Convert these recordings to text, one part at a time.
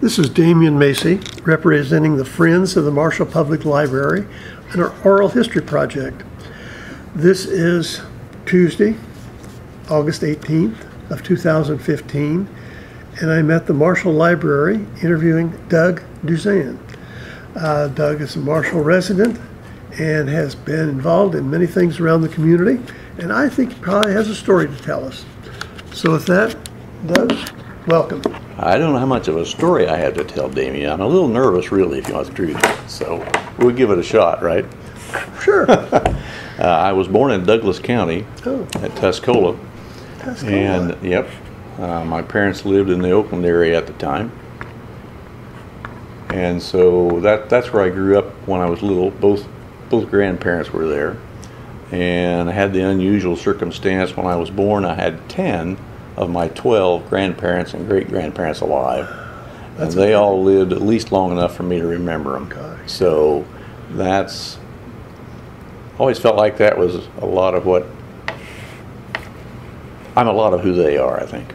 This is Damian Macy, representing the Friends of the Marshall Public Library and our Oral History Project. This is Tuesday, August 18th of 2015, and I'm at the Marshall Library interviewing Doug Duzan. Doug is a Marshall resident and has been involved in many things around the community, and I think he probably has a story to tell us. So with that, Doug, welcome. I don't know how much of a story I have to tell, Damien. I'm a little nervous, really, if you want the truth. So we'll give it a shot, right? Sure. I was born in Douglas County at Tuscola. And, yep, my parents lived in the Oakland area at the time. And so that's where I grew up when I was little. Both grandparents were there. And I had the unusual circumstance when I was born, I had 10 of my 12 grandparents and great-grandparents alive. And they all lived at least long enough for me to remember them. Gosh. So that's, always felt like that was a lot of what, I'm a lot of who they are, I think.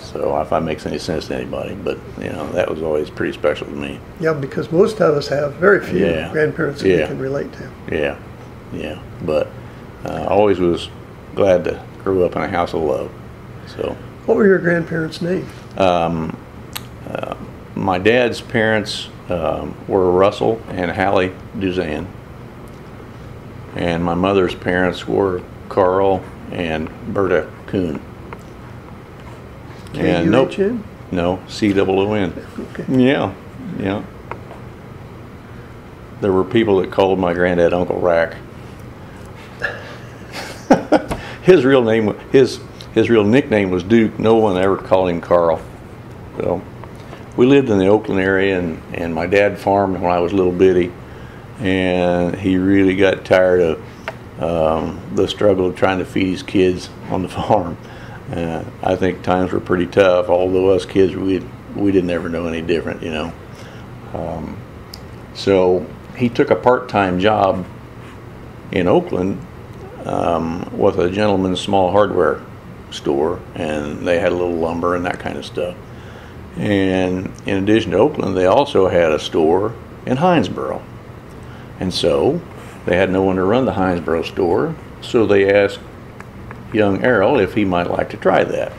So if that makes any sense to anybody, but you know, that was always pretty special to me. Yeah, because most of us have very few grandparents that we can relate to. Yeah, but I always was glad to grow up in a house of love. So, what were your grandparents' names? My dad's parents were Russell and Hallie Duzan, and my mother's parents were Carl and Berta Kuhn. And nope, no, C-O-O-N. Okay. Yeah. There were people that called my granddad Uncle Rack. His real name, his real nickname was Duke. No one ever called him Carl. So we lived in the Oakland area, and my dad farmed when I was little bitty, and he really got tired of the struggle of trying to feed his kids on the farm. I think times were pretty tough, although us kids, we didn't ever know any different, you know. So he took a part-time job in Oakland with a gentleman's small hardware store, and they had a little lumber and that kind of stuff. And in addition to Oakland, they also had a store in Hinesboro. And so they had no one to run the Hinesboro store, so they asked young Errol if he might like to try that.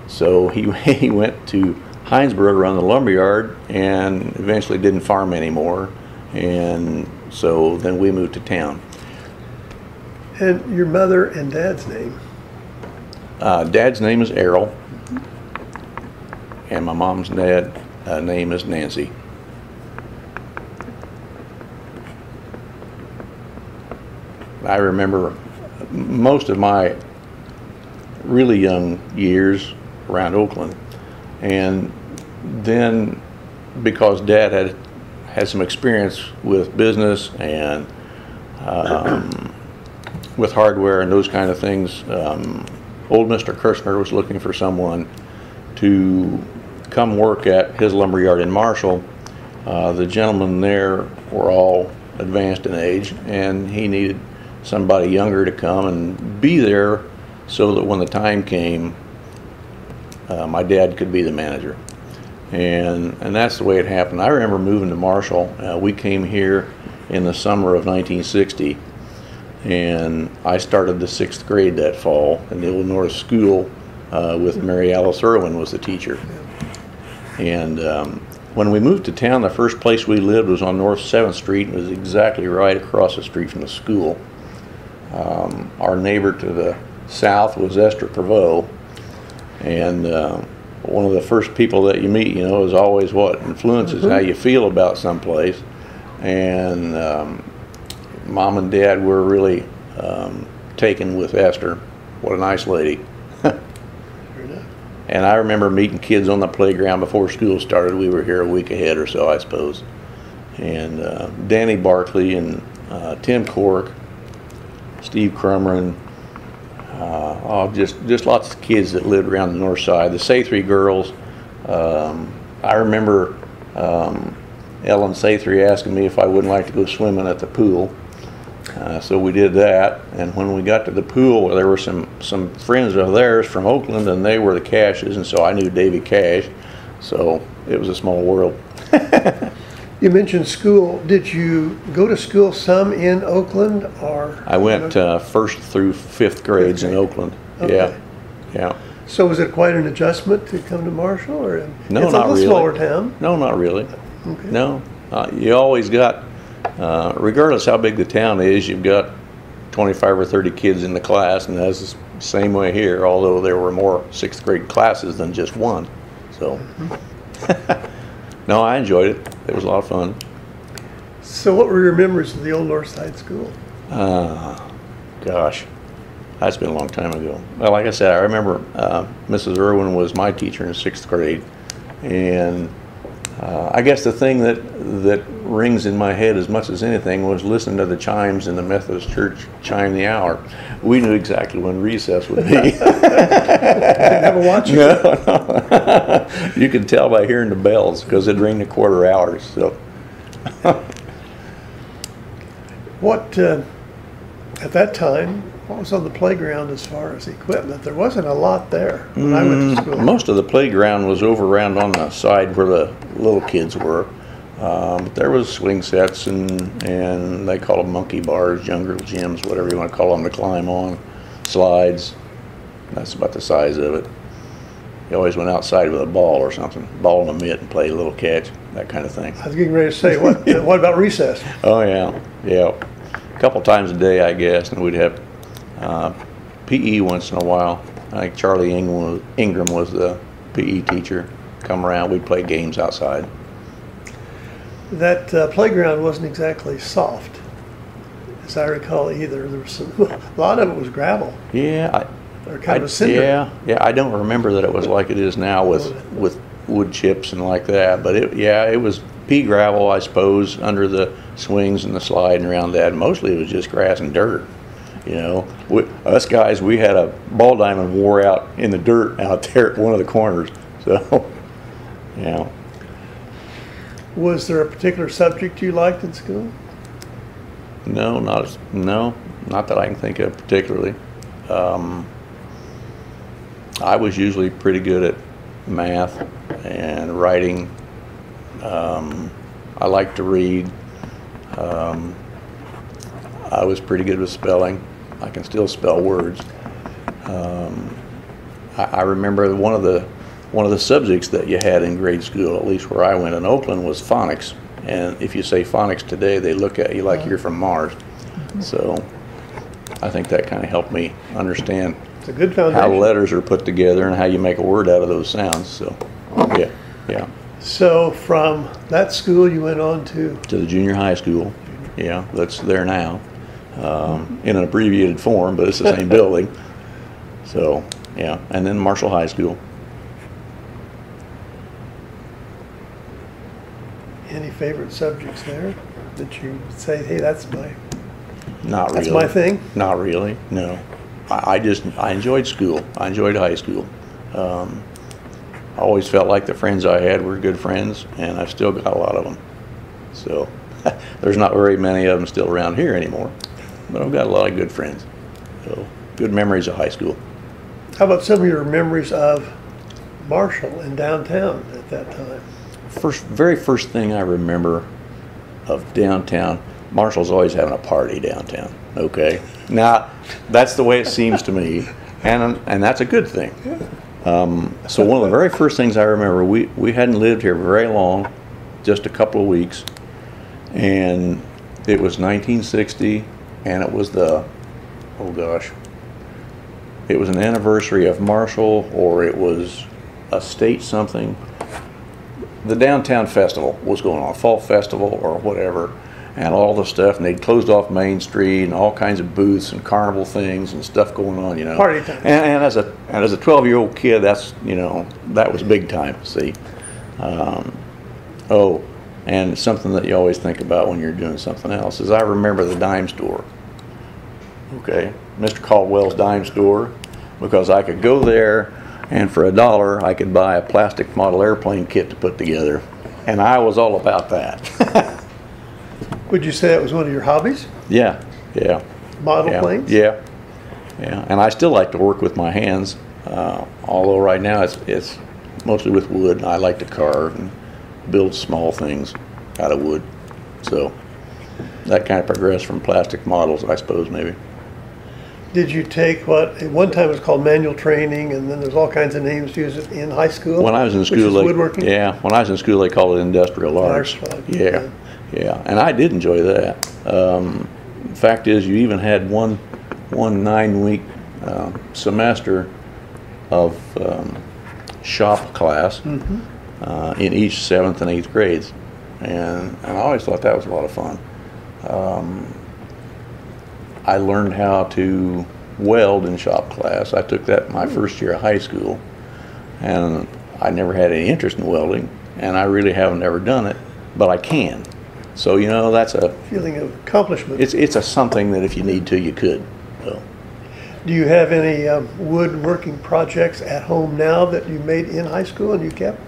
So he went to Hinesboro to run the lumberyard and eventually didn't farm anymore, and so then we moved to town. And your mother and dad's name? Dad's name is Errol, and my mom's name is Nancy. I remember most of my really young years around Oakland, and then because Dad had some experience with business and with hardware and those kind of things, old Mr. Kirshner was looking for someone to come work at his lumberyard in Marshall. The gentlemen there were all advanced in age, and he needed somebody younger to come and be there so that when the time came, my dad could be the manager. And that's the way it happened. I remember moving to Marshall. We came here in the summer of 1960, and I started the 6th grade that fall in the Old North School with Mary Alice Irwin was the teacher. And when we moved to town, the first place we lived was on North 7th Street. It was exactly right across the street from the school. Our neighbor to the south was Esther Prevost, and one of the first people that you meet, you know, is always what influences how you feel about someplace. And Mom and Dad were really taken with Esther. What a nice lady. And I remember meeting kids on the playground before school started. We were here a week ahead or so, I suppose. And Danny Barkley and Tim Cork, Steve Crumrin, just lots of kids that lived around the north side. The Sathry girls, I remember Ellen Sathry asking me if I wouldn't like to go swimming at the pool. So we did that, and when we got to the pool, there were some friends of theirs from Oakland, and they were the Cashes, and so I knew Davy Cash. So it was a small world. You mentioned school. Did you go to school some in Oakland, or? I went first through fifth grades in Oakland. Okay. Yeah, yeah. So was it quite an adjustment to come to Marshall, or No, it's not a little really. smaller town? No, not really. Okay. No, you always got, regardless how big the town is, you've got 25 or 30 kids in the class, and that's the same way here, although there were more sixth grade classes than just one. So, no, I enjoyed it. It was a lot of fun. So what were your memories of the old Northside School? Gosh, that's been a long time ago. Well, like I said, I remember Mrs. Irwin was my teacher in sixth grade, and I guess the thing that rings in my head as much as anything was listening to the chimes in the Methodist Church chime the hour. We knew exactly when recess would be. Didn't have a watch? No. You could tell by hearing the bells because it'd ring the quarter hours. So, What, at that time, what was on the playground as far as equipment? There wasn't a lot there when I went to school. most of the playground was over around on the side where the little kids were. There was swing sets and they call them monkey bars, jungle gyms, whatever you want to call them, to climb on, slides. That's about the size of it. You always went outside with a ball or something, ball in a mitt, and played a little catch, that kind of thing. I was getting ready to say, what about recess? Oh yeah, yeah. A couple times a day, I guess, and we'd have PE once in a while. I think Charlie Ingram was the PE teacher. Come around, we'd play games outside. That playground wasn't exactly soft, as I recall either. There was a lot of it was gravel, Yeah, or kind of a cinder. yeah. I don't remember that it was like it is now with wood chips and like that. But it was pea gravel, I suppose, under the swings and the slide and around that. Mostly it was just grass and dirt. You know, us guys, we had a ball diamond wore out in the dirt out there at one of the corners. So, yeah. Was there a particular subject you liked in school? No, not that I can think of particularly. I was usually pretty good at math and writing. I liked to read. I was pretty good with spelling. I can still spell words. I remember one of the subjects that you had in grade school, at least where I went in Oakland, was phonics. And if you say phonics today, they look at you like you're from Mars. So I think that kind of helped me understand It's a good foundation. how letters are put together and how you make a word out of those sounds. So, yeah. So from that school, you went on to? To the junior high school. Yeah, that's there now. In an abbreviated form, but it's the same building. So, yeah, and then Marshall High School. Any favorite subjects there that you say, hey, that's my That's my thing? Not really, no. I enjoyed school. I enjoyed high school. I always felt like the friends I had were good friends, and I've still got a lot of them. So there's not very many of them still around here anymore, but I've got a lot of good friends. So good memories of high school. How about some of your memories of Marshall and downtown at that time? Very first thing I remember of downtown, Marshall's always having a party downtown. Okay, now that's the way it seems to me, and that's a good thing. So one of the very first things I remember, we hadn't lived here very long, just a couple of weeks, and it was 1960, and it was it was an anniversary of Marshall, or it was a state something. The downtown festival was going on, fall festival or whatever, and all the stuff, and they'd closed off Main Street and all kinds of booths and carnival things and stuff going on, you know. Party time. And as a 12-year-old kid, that's, you know, that was big time. See, and something that you always think about when you're doing something else is I remember the dime store. Okay, Mr. Caldwell's dime store, because I could go there, and for $1 I could buy a plastic model airplane kit to put together, and I was all about that. Would you say that was one of your hobbies? Yeah, Yeah. Model Yeah. planes? Yeah. Yeah. And I still like to work with my hands, although right now it's mostly with wood. I like to carve and build small things out of wood. So that kind of progressed from plastic models, I suppose, maybe. Did you take what at one time was called manual training, and then there's all kinds of names used in high school? When I was in school, which is woodworking? when I was in school, they called it industrial arts. Yeah, yeah, and I did enjoy that. Fact is, you even had one 9-week semester of shop class in each 7th and 8th grades, and I always thought that was a lot of fun. I learned how to weld in shop class. I took that my first year of high school, and I never had any interest in welding, and I really haven't ever done it, but I can. So, you know, that's a feeling of accomplishment. It's a something that if you need to, you could. So. Do you have any woodworking projects at home now that you made in high school and you kept?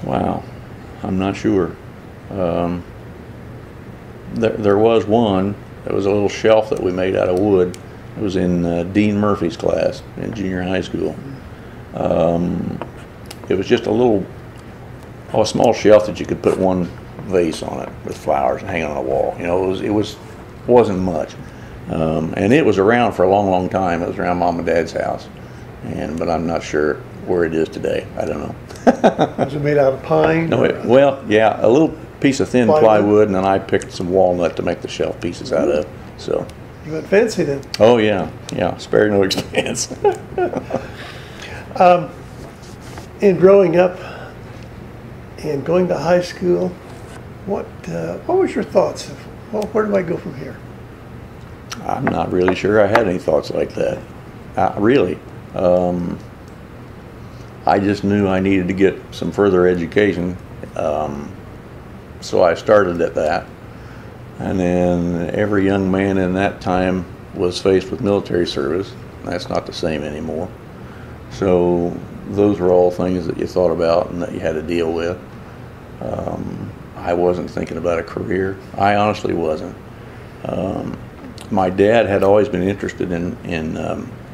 Wow, I'm not sure. There was one. There was a little shelf that we made out of wood. It was in Dean Murphy's class in junior high school. It was just a small shelf that you could put one vase on it with flowers and hang on a wall. You know, it wasn't much, and it was around for a long, long time. It was around Mom and Dad's house, but I'm not sure where it is today. I don't know. Was it made out of pine? No, well, yeah, a little piece of thin plywood, and then I picked some walnut to make the shelf pieces out of. So. You went fancy then. Oh yeah, yeah. Spare no expense. In growing up and going to high school, what was your thoughts of, well, where do I go from here? I'm not really sure I had any thoughts like that. Really. I just knew I needed to get some further education. So I started at that. And then every young man in that time was faced with military service. That's not the same anymore. So those were all things that you thought about and that you had to deal with. I wasn't thinking about a career. I honestly wasn't. My dad had always been interested in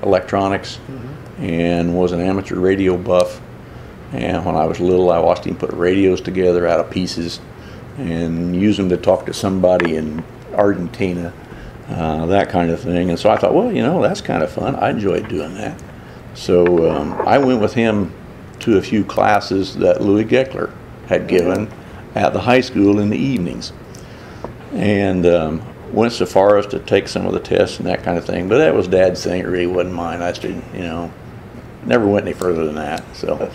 electronics and was an amateur radio buff. And when I was little, I watched him put radios together out of pieces and use them to talk to somebody in Argentina, that kind of thing. And so I thought, well, you know, that's kind of fun. I enjoyed doing that. So I went with him to a few classes that Louis Geckler had given at the high school in the evenings, and went so far as to take some of the tests and that kind of thing. But that was Dad's thing. It really wasn't mine. I didn't, you know, never went any further than that. So.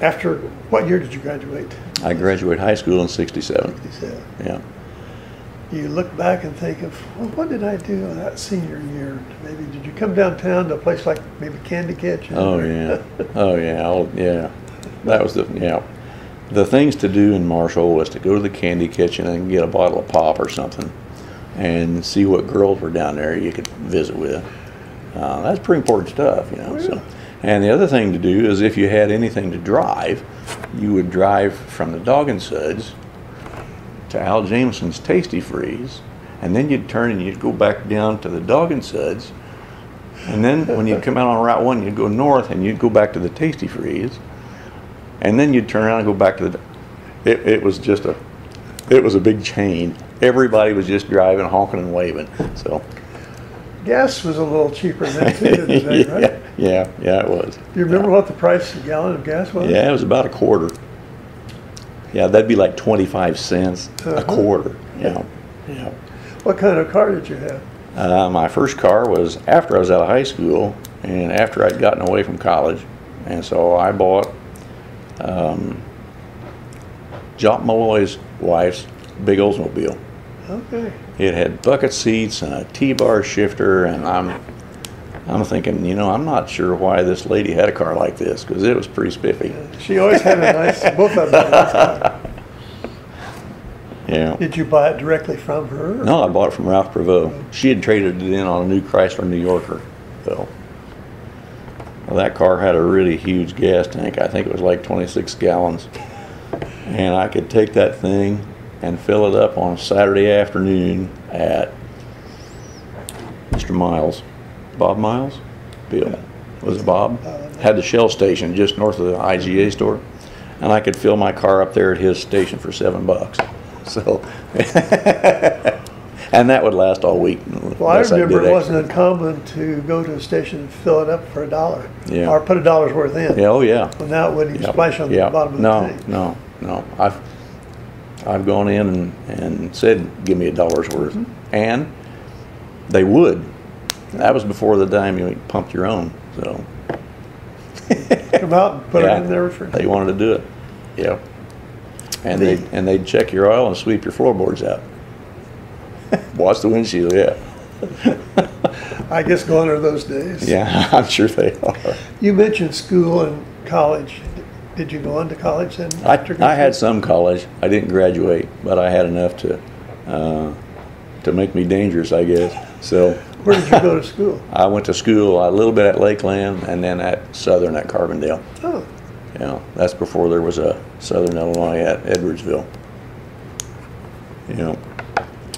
After what year did you graduate? I graduated high school in '67. 67. Yeah. You look back and think of, well, what did I do in that senior year? Maybe did you come downtown to a place like maybe Candy Kitchen? Oh yeah. Oh yeah. Yeah. That was the things to do in Marshall was to go to the Candy Kitchen and get a bottle of pop or something, and see what girls were down there you could visit with. That's pretty important stuff, you know. Oh, yeah. So. And the other thing to do is if you had anything to drive, you would drive from the Dog and Suds to Al Jameson's Tasty Freeze, and then you'd turn and you'd go back down to the Dog and Suds, and then when you'd come out on Route 1, you'd go north and you'd go back to the Tasty Freeze, and then you'd turn around and go back to the. It was a big chain. Everybody was just driving, honking and waving. So. Gas was a little cheaper then too, today, right? Yeah, it was. Do you remember what the price of a gallon of gas was? Yeah, it was about a quarter. Yeah, that'd be like 25 cents a quarter. Yeah. What kind of car did you have? My first car was after I was out of high school and after I'd gotten away from college, and so I bought Jock Malloy's wife's big Oldsmobile. Okay. It had bucket seats and a T-bar shifter, and I'm thinking, you know, I'm not sure why this lady had a car like this, because it was pretty spiffy. She always had a nice, both of them had a nice car. Yeah. Did you buy it directly from her? No, I bought it from Ralph Prevost. She had traded it in on a new Chrysler New Yorker. So, well, that car had a really huge gas tank. I think it was like 26 gallons. And I could take that thing and fill it up on a Saturday afternoon at Mr. Miles. Bob Miles? Bill. Was it Bob? Had the Shell station just north of the IGA store. And I could fill my car up there at his station for $7. So, and that would last all week. Well, I remember it wasn't uncommon to go to a station and fill it up for $1. Yeah. Or put $1 worth in. Yeah, oh yeah. Well, now it wouldn't even splash on the bottom of the tank. No. I've gone in and said, give me $1 worth. And they would. That was before the time you pumped your own. So come out and put it in their refrigerator. They wanted to do it. Yeah. And they'd check your oil and sweep your floorboards out. Wash the windshield, yeah. I guess gone are those days. Yeah, I'm sure they are. You mentioned school and college. Did you go on to college then? I had some college. I didn't graduate, but I had enough to make me dangerous, I guess. So. Where did you go to school? I went to school a little bit at Lakeland and then at Southern at Carbondale. Oh. Yeah, that's before there was a Southern Illinois at Edwardsville. You know,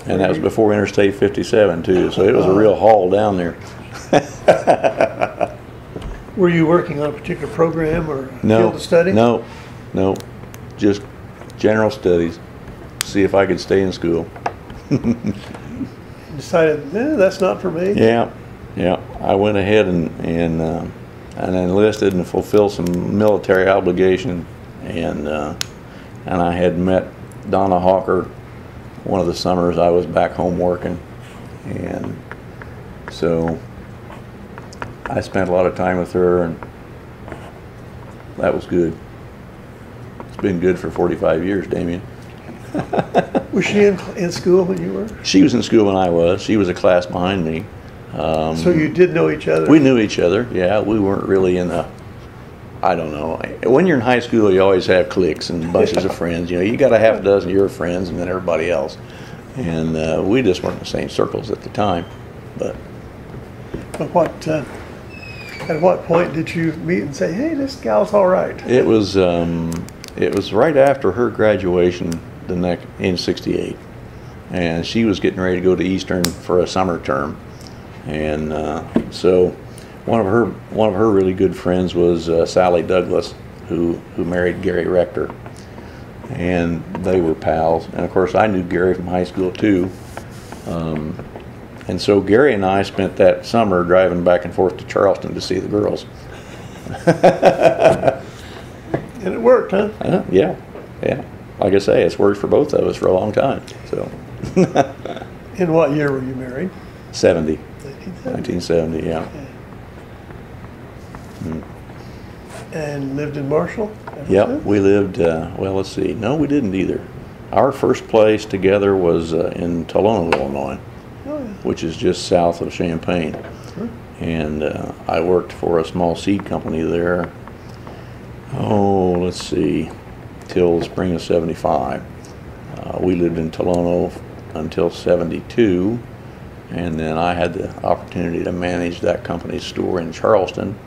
and that was before Interstate 57 too, so it was a real haul down there. Were you working on a particular program or field of study? No, just general studies. See if I could stay in school. Decided, that's not for me. Yeah. I went ahead and enlisted and fulfilled some military obligation, and I had met Donna Hawker one of the summers I was back home working, and so I spent a lot of time with her, and that was good. It's been good for 45 years, Damien. Was she in school when you were? She was in school when I was. She was a class behind me. So you did know each other? We knew each other, yeah. We weren't really in the, I don't know. When you're in high school, you always have cliques and bunches of friends. You know, you got a half dozen of your friends and then everybody else. And we just weren't in the same circles at the time. But at what point did you meet and say, hey, this gal's all right? It was right after her graduation in '68, and she was getting ready to go to Eastern for a summer term, and so one of her really good friends was Sally Douglas, who married Gary Rector, and they were pals. And of course, I knew Gary from high school too, and so Gary and I spent that summer driving back and forth to Charleston to see the girls. And it worked, huh? Yeah. Like I say, it's worked for both of us for a long time. So. In what year were you married? 70. 1970, yeah. And lived in Marshall? Yep, we lived, well, let's see. No, we didn't either. Our first place together was in Tolono, Illinois, which is just south of Champaign. Sure. And I worked for a small seed company there. Oh, let's see, till the spring of '75. We lived in Tolono until '72, and then I had the opportunity to manage that company's store in Charleston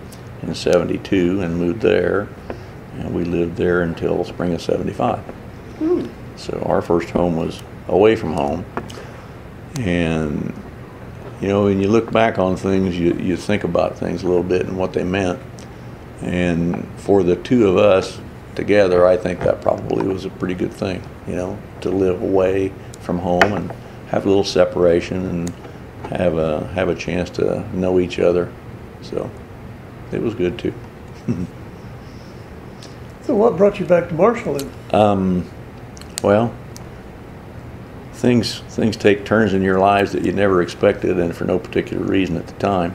in '72 and moved there, and we lived there until spring of '75. So our first home was away from home, and you know, when you look back on things, you think about things a little bit and what they meant. And for the two of us together, I think that probably was a pretty good thing, you know, to live away from home and have a little separation and have a chance to know each other. So it was good too. So what brought you back to Marshall then? Well, things take turns in your lives that you never expected, and for no particular reason at the time.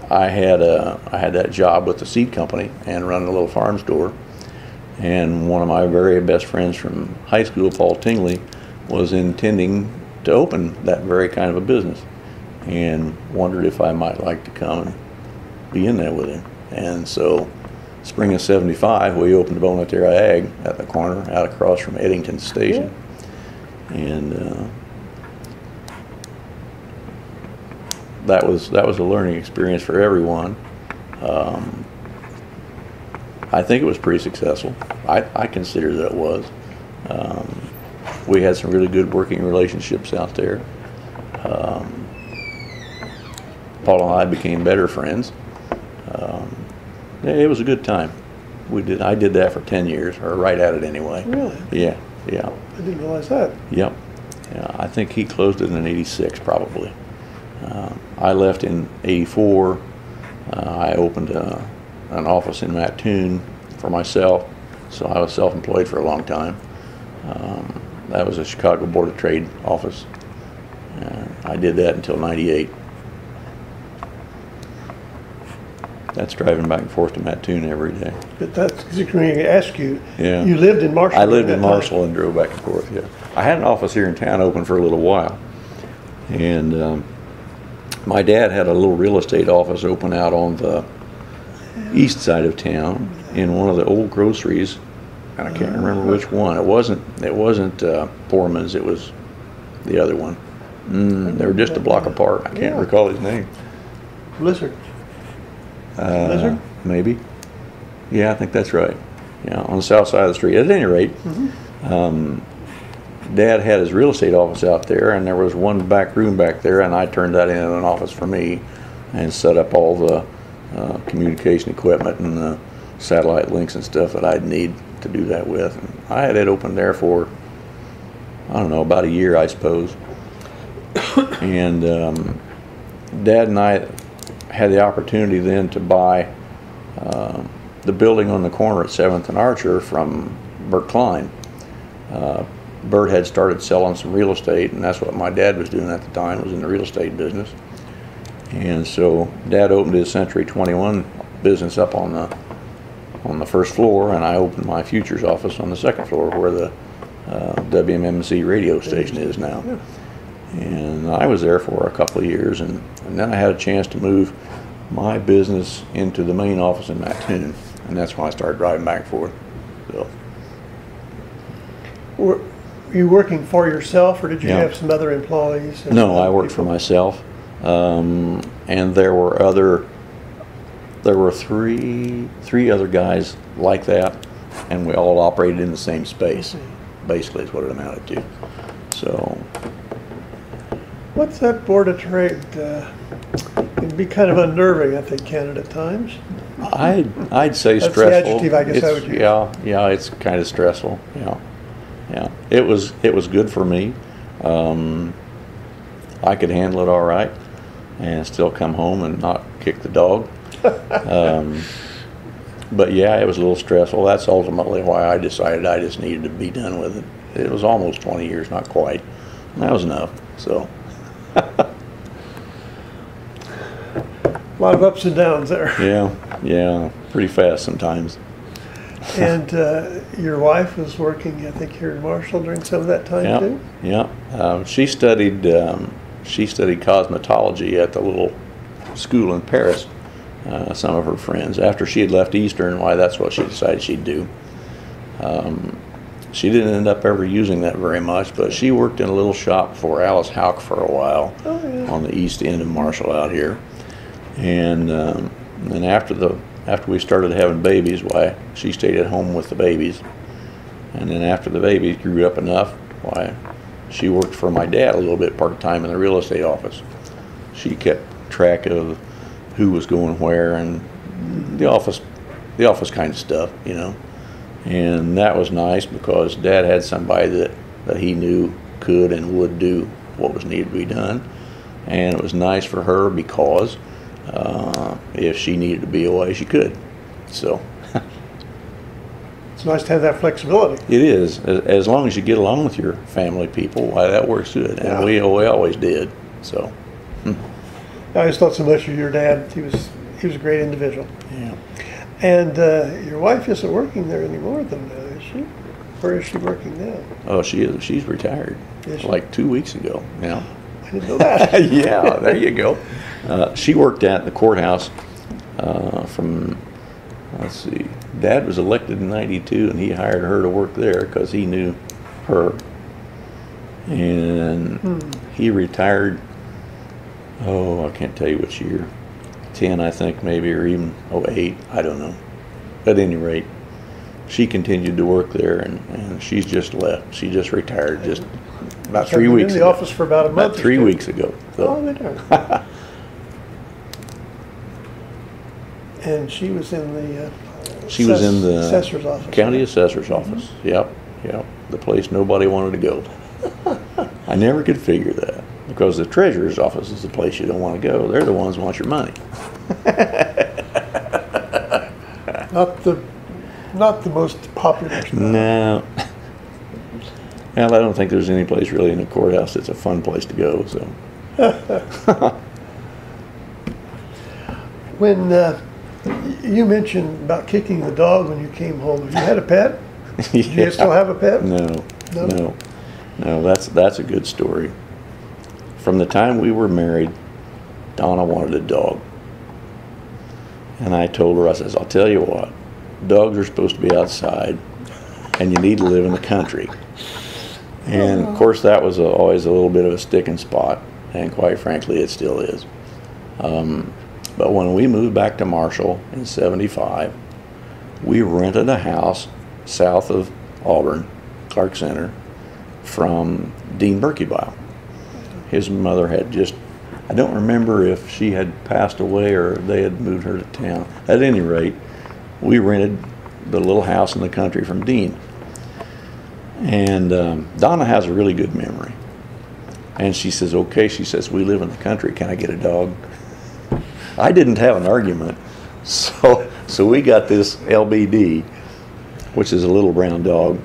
I had that job with the seed company and running a little farm store, and one of my very best friends from high school, Paul Tingley, was intending to open that very kind of a business, and wondered if I might like to come and be in there with him. And so, spring of '75, we opened Bonaterra Ag at the corner, out across from Eddington Station, and that was a learning experience for everyone. I think it was pretty successful. I consider that it was. We had some really good working relationships out there. Paul and I became better friends. It was a good time. I did that for 10 years, or right at it anyway. Really? Yeah, yeah. I didn't realize that. Yep. Yeah, I think he closed it in '86 probably. I left in '84. I opened an office in Mattoon for myself, so I was self-employed for a long time. That was a Chicago Board of Trade office. I did that until '98. That's driving back and forth to Mattoon every day. But that's going to ask you. Yeah. You lived in Marshall. I lived in Marshall and drove back and forth. Yeah. I had an office here in town open for a little while, and my dad had a little real estate office open out on the east side of town in one of the old groceries, and I can't remember which one. It wasn't Foreman's. It was the other one. They were just a block apart. I can't recall his name. Blizzard. Blizzard? Maybe. Yeah, I think that's right. Yeah, on the south side of the street. At any rate, Dad had his real estate office out there, and there was one back room back there, and I turned that into an office for me and set up all the communication equipment and the satellite links and stuff that I'd need to do that with. And I had it open there for, I don't know, about a year, I suppose. And Dad and I had the opportunity then to buy the building on the corner at 7th and Archer from Bert Klein. Bert had started selling some real estate, and that's what my dad was doing at the time, was in the real estate business. And so Dad opened his Century 21 business up on the first floor, and I opened my futures office on the second floor where the WMMC radio station is now. And I was there for a couple of years, and then I had a chance to move my business into the main office in Mattoon, and that's when I started driving back and forth. So. Were you working for yourself, or did you Yeah. have some other employees? No, I worked for myself, and there were three other guys like that, and we all operated in the same space. Basically, is what it amounted to. So. What's that Board of Trade? It can be kind of unnerving, I think, Ken, at times. I'd say That's stressful. the adjective I guess I would use. Yeah, it's kind of stressful. Yeah. It was good for me. I could handle it all right, and still come home and not kick the dog. But yeah, it was a little stressful. That's ultimately why I decided I just needed to be done with it. It was almost 20 years, not quite. And that was enough. So. A lot of ups and downs there. Yeah, pretty fast sometimes. And your wife was working, I think, here in Marshall during some of that time too? Yeah. She studied cosmetology at the little school in Paris. Some of her friends, after she had left Eastern, that's what she decided she'd do. She didn't end up ever using that very much, but she worked in a little shop for Alice Houck for a while on the east end of Marshall out here. And then after we started having babies, she stayed at home with the babies. And then after the babies grew up enough, she worked for my dad a little bit part-time in the real estate office. She kept track of who was going where and the office kind of stuff, you know. And that was nice because Dad had somebody that he knew could and would do what was needed to be done. And it was nice for her because if she needed to be away, she could. So it's nice to have that flexibility. It is, as long as you get along with your family people. That works good, and we always did. So I just thought so much of your dad. He was a great individual. Yeah. And your wife isn't working there anymore, though, now, is she? Where is she working now? Oh, she is. She's retired. Is she? Like 2 weeks ago. Yeah. I didn't know that. Yeah, there you go. She worked at the courthouse from, let's see, Dad was elected in '92, and he hired her to work there because he knew her. And he retired, I can't tell you which year. 10, I think, maybe, or even 08. I don't know. at any rate, she continued to work there, and she's just left. She just retired just about 3 weeks in the ago. office for about a month. About 3 weeks ago. So. Oh, there. And she was in the She was in the assessor's office. County assessor's office. Yep, yep. The place nobody wanted to go. I never could figure that, because the treasurer's office is the place you don't want to go. They're the ones who want your money. Not the most popular spot. No. Well, I don't think there's any place really in the courthouse that's a fun place to go. So. When you mentioned about kicking the dog when you came home, have you had a pet? Yeah. Do you still have a pet? No. That's a good story. From the time we were married, Donna wanted a dog. And I told her, I says, I'll tell you what, dogs are supposed to be outside, and you need to live in the country. And of course that was always a little bit of a sticking spot, and quite frankly it still is. But when we moved back to Marshall in '75, we rented a house south of Auburn, Clark Center, from Dean Berkebile. His mother had just, I don't remember if she had passed away or they had moved her to town. At any rate, we rented the little house in the country from Dean. And Donna has a really good memory. And she says, okay, she says, we live in the country, can I get a dog? I didn't have an argument. So we got this LBD, which is a little brown dog,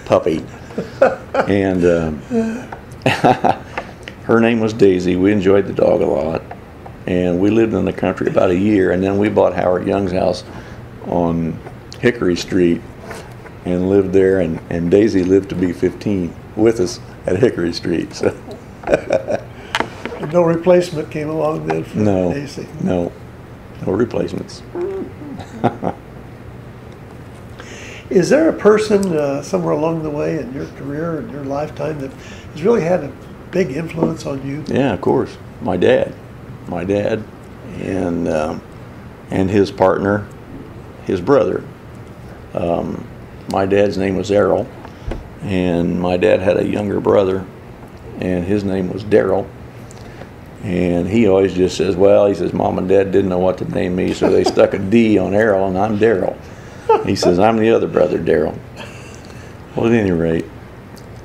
puppy. And her name was Daisy. We enjoyed the dog a lot. And we lived in the country about a year, and then we bought Howard Young's house on Hickory Street and lived there, and Daisy lived to be 15 with us at Hickory Street. So. No replacement came along then for Daisy? No replacements. Is there a person somewhere along the way in your career and your lifetime that has really had a big influence on you? Yeah, of course. My dad, and his partner, his brother. My dad's name was Errol, and my dad had a younger brother, and his name was Darrell. And he always just says, well, he says, Mom and Dad didn't know what to name me, so they stuck a D on Errol, and I'm Darrell. He says, I'm the other brother, Darrell. Well, at any rate,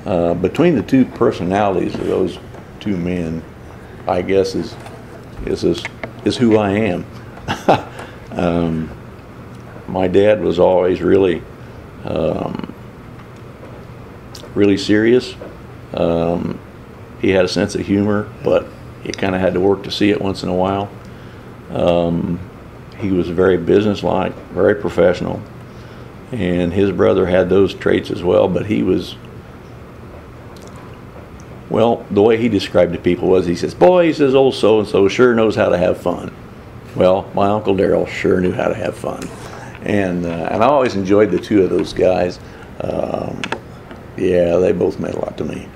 between the two personalities of those two men, I guess is who I am. My dad was always really serious. He had a sense of humor, but you kind of had to work to see it once in a while. He was very businesslike, very professional, and his brother had those traits as well, but he was, well, the way he described to people was, he says, boy, he says, old so-and-so sure knows how to have fun. Well, my Uncle Darrell sure knew how to have fun. And I always enjoyed the two of those guys. Yeah, they both meant a lot to me.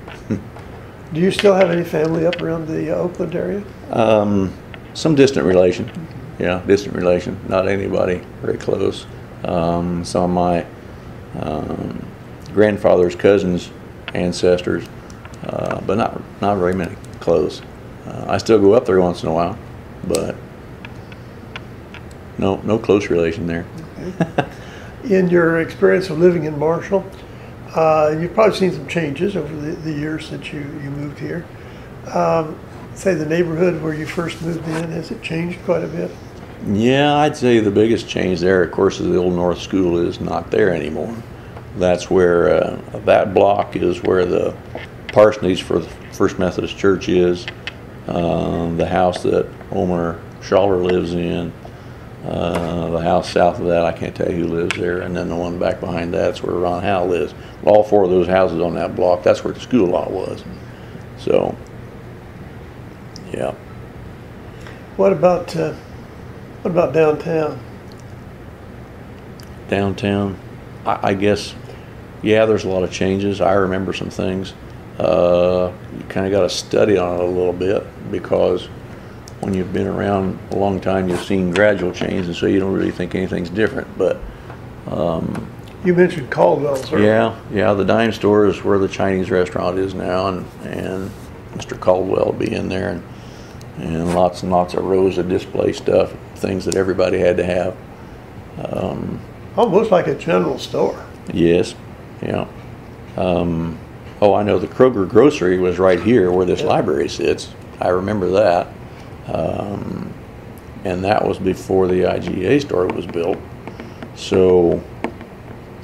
Do you still have any family up around the Oakland area? Some distant relation. Yeah, distant relation. Not anybody very close. Some of my grandfather's cousins, ancestors, but not very many close. I still go up there once in a while, but no close relation there. Okay. In your experience of living in Marshall, you've probably seen some changes over the years since you moved here. Say the neighborhood where you first moved in, has it changed quite a bit? Yeah, I'd say the biggest change there, of course, is the Old North School is not there anymore. That's where, that block is where the parsonage for the First Methodist Church is, the house that Omer Schaller lives in, the house south of that, I can't tell you who lives there, and then the one back behind that's where Ron Howell lives. All four of those houses on that block, that's where the school lot was. So, yeah. What about downtown? Downtown, I guess, yeah, there's a lot of changes. I remember some things. You kind of got to study on it a little bit, because when you've been around a long time, you've seen gradual change, and so you don't really think anything's different. But You mentioned Caldwell's earlier. Yeah, the dime store is where the Chinese restaurant is now, and Mr. Caldwell will be in there, and lots and lots of rows of display stuff, things that everybody had to have. Almost like a general store. Yes, yeah. Oh, I know the Kroger grocery was right here where this library sits. I remember that. And that was before the IGA store was built. So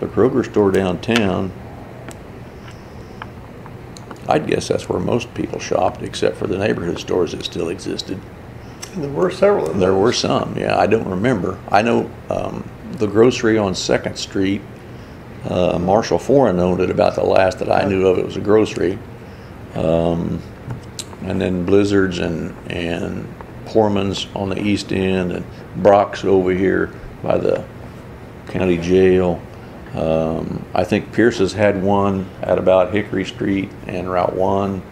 the Kroger store downtown, I'd guess that's where most people shopped, except for the neighborhood stores that still existed. And there were several of those. There were some, yeah. I don't remember. I know the grocery on 2nd Street, Marshall Foreign owned it. About the last that I knew of it was a grocery. And then Blizzards and Porman's on the east end, and Brock's over here by the county jail. I think Pierce's had one at about Hickory Street and Route 1.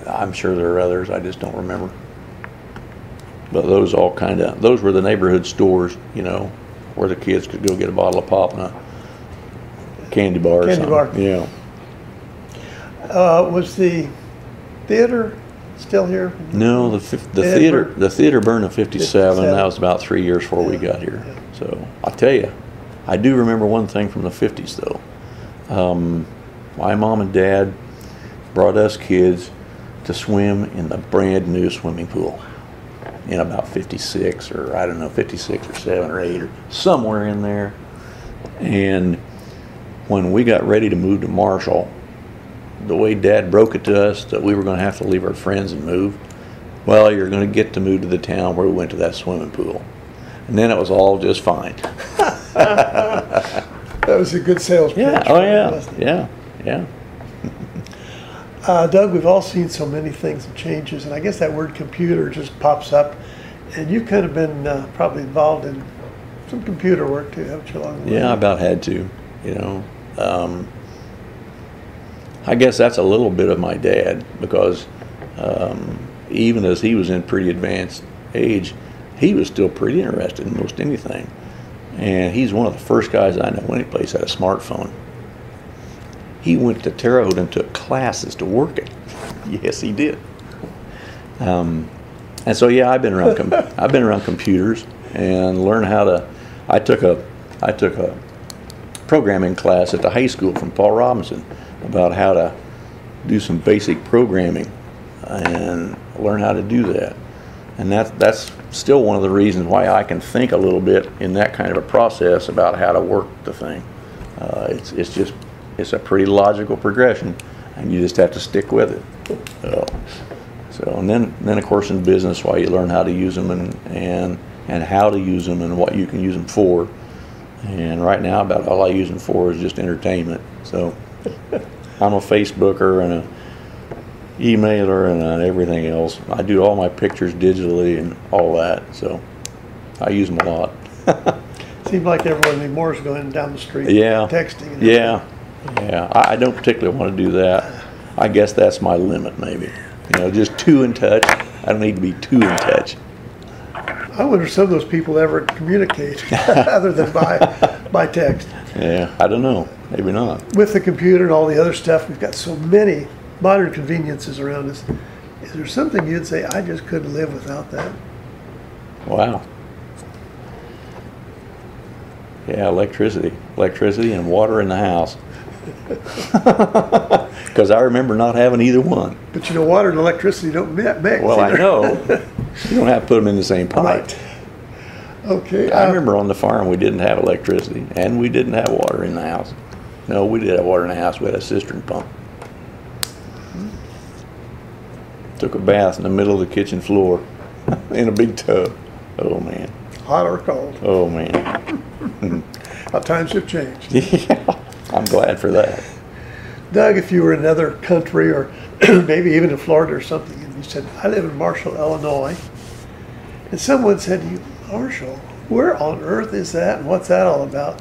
I'm sure there are others, I just don't remember. But those all those were the neighborhood stores, you know, where the kids could go get a bottle of pop and a candy bar or something. Yeah. Was the theater still here? No, the theater burned in '57. That was about 3 years before we got here. Yeah. So I'll tell you, I do remember one thing from the '50s though. My mom and dad brought us kids to swim in the brand new swimming pool in about '56, or I don't know, '56 or '7 or '8 or somewhere in there. And when we got ready to move to Marshall, the way Dad broke it to us that we were going to have to leave our friends and move, well, you're going to get to move to the town where we went to that swimming pool. And then it was all just fine. That was a good sales pitch. Yeah, oh yeah, yeah. Doug, we've all seen so many things and changes, and I guess that word computer just pops up. And you've kind of been probably involved in some computer work too, haven't you, along the way? Yeah, I about had to, you know. I guess that's a little bit of my dad, because even as he was in pretty advanced age, he was still pretty interested in most anything. And he's one of the first guys I know any place had a smartphone. He went to Terre Haute and took classes to work it. Yes, he did. And so yeah, I've been around computers and learned how to. I took a programming class at the high school from Paul Robinson about how to do some basic programming and learn how to do that. And that's still one of the reasons why I can think a little bit in that kind of a process about how to work the thing. It's a pretty logical progression, and you just have to stick with it. So and then of course in business, why you learn how to use them and how to use them and what you can use them for. And right now, about all I use them for is just entertainment. So I'm a Facebooker and a emailer and everything else. I do all my pictures digitally and all that, so I use them a lot. Seems like everyone anymore is going down the street texting. And Yeah. I don't particularly want to do that. I guess that's my limit, maybe. You know, just too in touch. I don't need to be too in touch. I wonder if some of those people ever communicate other than by text. Yeah, I don't know. Maybe not. With the computer and all the other stuff, we've got so many modern conveniences around us. Is there something you'd say, I just couldn't live without that? Wow. Yeah, electricity and water in the house. Because I remember not having either one. But you know, water and electricity don't mix. Well, either. I know. You don't have to put them in the same pipe. Right. Okay. I remember on the farm we didn't have electricity and we didn't have water in the house. No, we did have water in the house. We had a cistern pump. Took a bath in the middle of the kitchen floor in a big tub. Oh man. Hot or cold? Oh man. How times have changed. Yeah, I'm glad for that. Doug, if you were in another country or maybe even in Florida or something, and you said, I live in Marshall, Illinois, and someone said to you, Marshall, where on earth is that and what's that all about?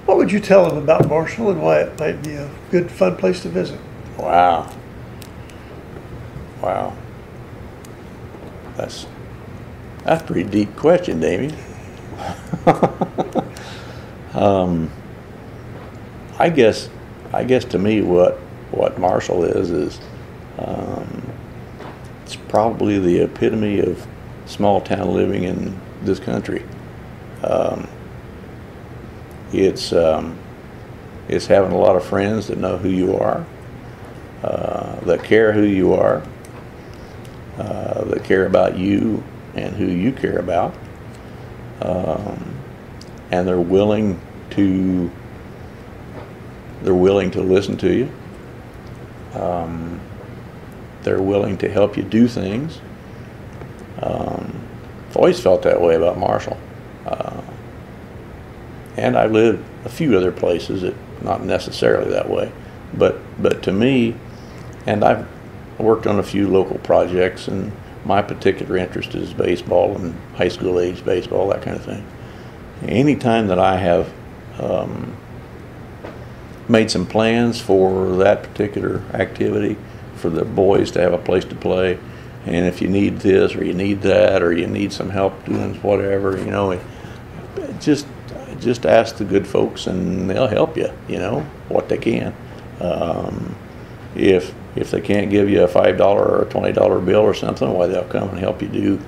What would you tell them about Marshall and why it might be a good, fun place to visit? Wow. That's a pretty deep question, Damien. I guess to me what Marshall is it's probably the epitome of small town living in this country. It's having a lot of friends that know who you are, that care who you are, that care about you and who you care about, and they're willing to listen to you. They're willing to help you do things. I've always felt that way about Marshall. And I've lived a few other places that not necessarily that way, but to me, and I've worked on a few local projects, and my particular interest is baseball and high school age baseball, that kind of thing. Anytime that I have made some plans for that particular activity, for the boys to have a place to play, and if you need this or you need that or you need some help doing whatever, you know, just ask the good folks and they'll help you, you know, what they can. If they can't give you a $5 or a $20 bill or something, why, they'll come and help you do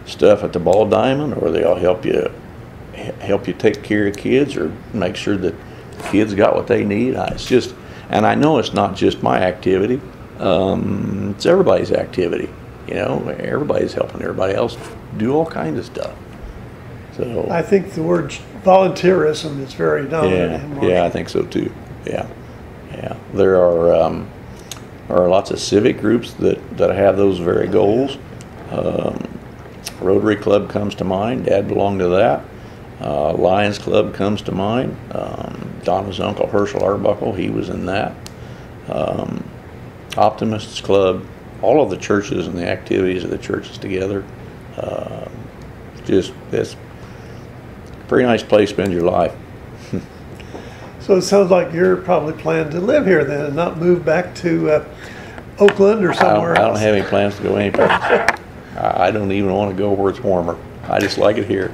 stuff at the Ball Diamond, or they'll help you take care of kids or make sure that kids got what they need. It's just, and I know it's not just my activity, it's everybody's activity, you know. Everybody's helping everybody else do all kinds of stuff. So I think the word volunteerism is very dominant in Marshall. Yeah, I think so too. Yeah. There are lots of civic groups that have those very goals. Rotary Club comes to mind. Dad belonged to that. Lions Club comes to mind. Donna's uncle Herschel Arbuckle, he was in that. Optimists Club, all of the churches and the activities of the churches together. It's a pretty nice place to spend your life. So it sounds like you're probably planning to live here then and not move back to Oakland or somewhere I don't else. have any plans to go anyplace. I don't even want to go where it's warmer. I just like it here.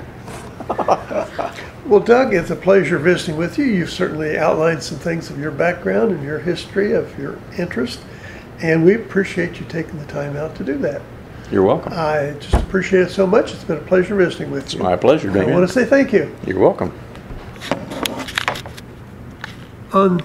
Well, Doug, it's a pleasure visiting with you. You've certainly outlined some things of your background and your history, of your interest, and we appreciate you taking the time out to do that. You're welcome. I just appreciate it so much. It's been a pleasure visiting with you. It's my pleasure, Damien. I want to say thank you. You're welcome. On